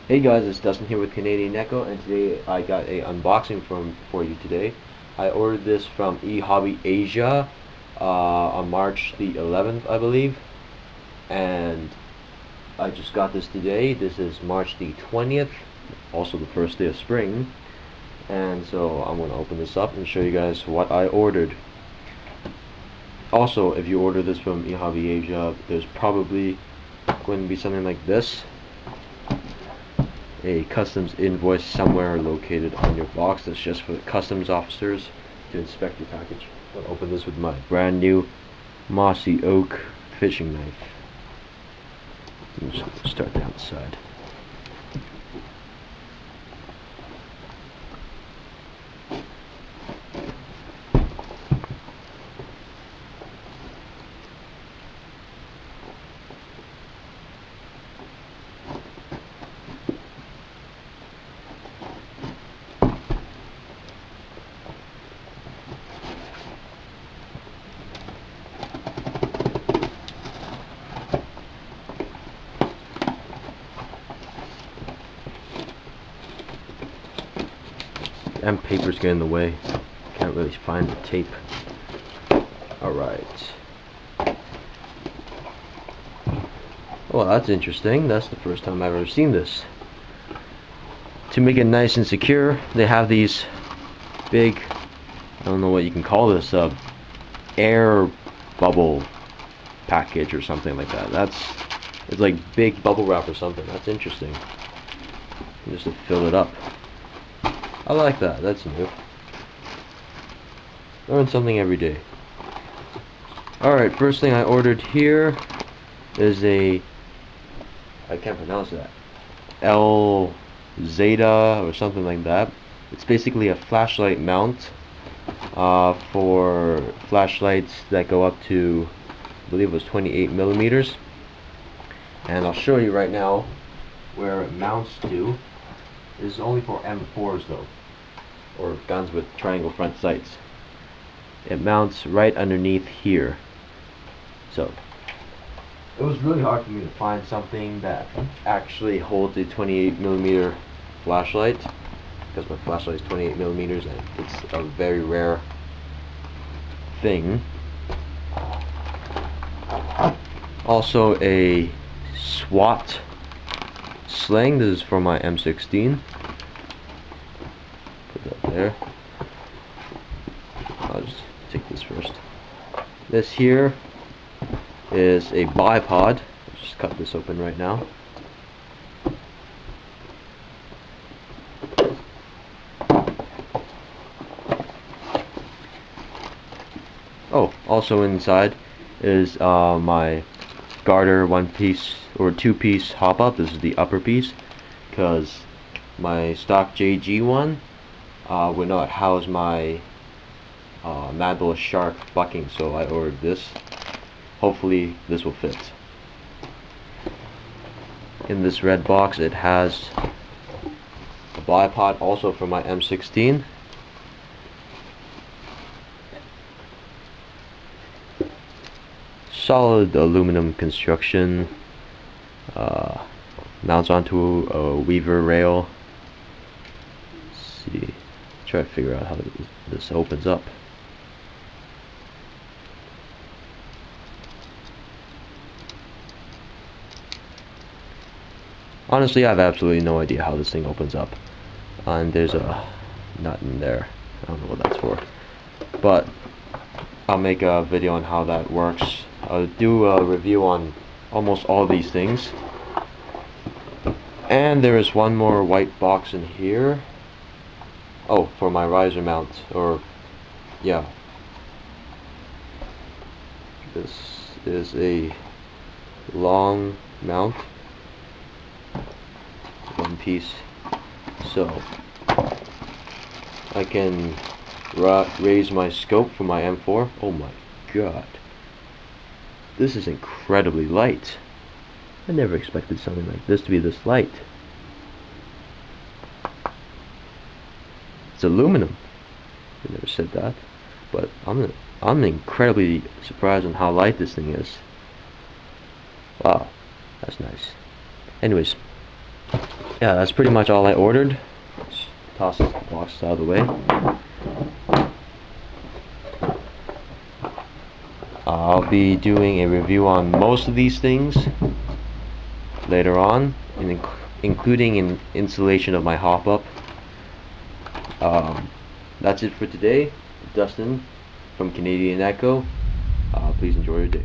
Hey guys, it's Dustin here with Canadian Echo, and today I got a unboxing for you today. I ordered this from eHobby Asia on March the 11th, I believe, and I just got this today. This is March the 20th, also the first day of spring, and so I'm going to open this up and show you guys what I ordered. Also, if you order this from eHobby Asia, there's probably going to be something like this. A customs invoice somewhere located on your box that's just for the customs officers to inspect your package. I'll open this with my brand new mossy oak fishing knife. I'm just going to start down the side. And papers get in the way. Can't really find the tape. Alright. Well, that's interesting. That's the first time I've ever seen this. To make it nice and secure, they have these big, I don't know what you can call this, air bubble package or something like that. It's like big bubble wrap or something. That's interesting. Just to fill it up. I like that. That's new. Learn something every day. Alright, first thing I ordered here is I can't pronounce that. L Zeta or something like that. It's basically a flashlight mount for flashlights that go up to, I believe it was 28 millimeters. And I'll show you right now where it mounts to. This is only for M4s though, or guns with triangle front sights. It mounts right underneath here. So it was really hard for me to find something that actually holds a 28 millimeter flashlight, because my flashlight is 28 millimeters and it's a very rare thing. Also a SWAT sling. This is for my M16. Put that there. I'll just take this first. This here is a bipod. Let's just cut this open right now. Oh, also inside is my garter one-piece or two-piece hop-up. This is the upper piece, because my stock JG one would not house my mandible shark bucking, so I ordered this. Hopefully this will fit. In this red box it has a bipod also for my M16. Solid aluminum construction, mounts onto a weaver rail. Let's see, try to figure out how this opens up. Honestly, I have absolutely no idea how this thing opens up. And there's a nut in there. I don't know what that's for, but I'll make a video on how that works. I'll do a review on almost all these things. And there is one more white box in here. Oh, for my riser mount, or yeah. This is a long mount, one piece, so I can raise my scope for my M4. Oh my god. This is incredibly light. I never expected something like this to be this light. It's aluminum. I never said that, but I'm incredibly surprised on how light this thing is. Wow, that's nice. Anyways, yeah, that's pretty much all I ordered. Toss this box out of the way. I'll be doing a review on most of these things later on, including an installation of my hop-up. That's it for today. Dustin from Canadian Echo. Please enjoy your day.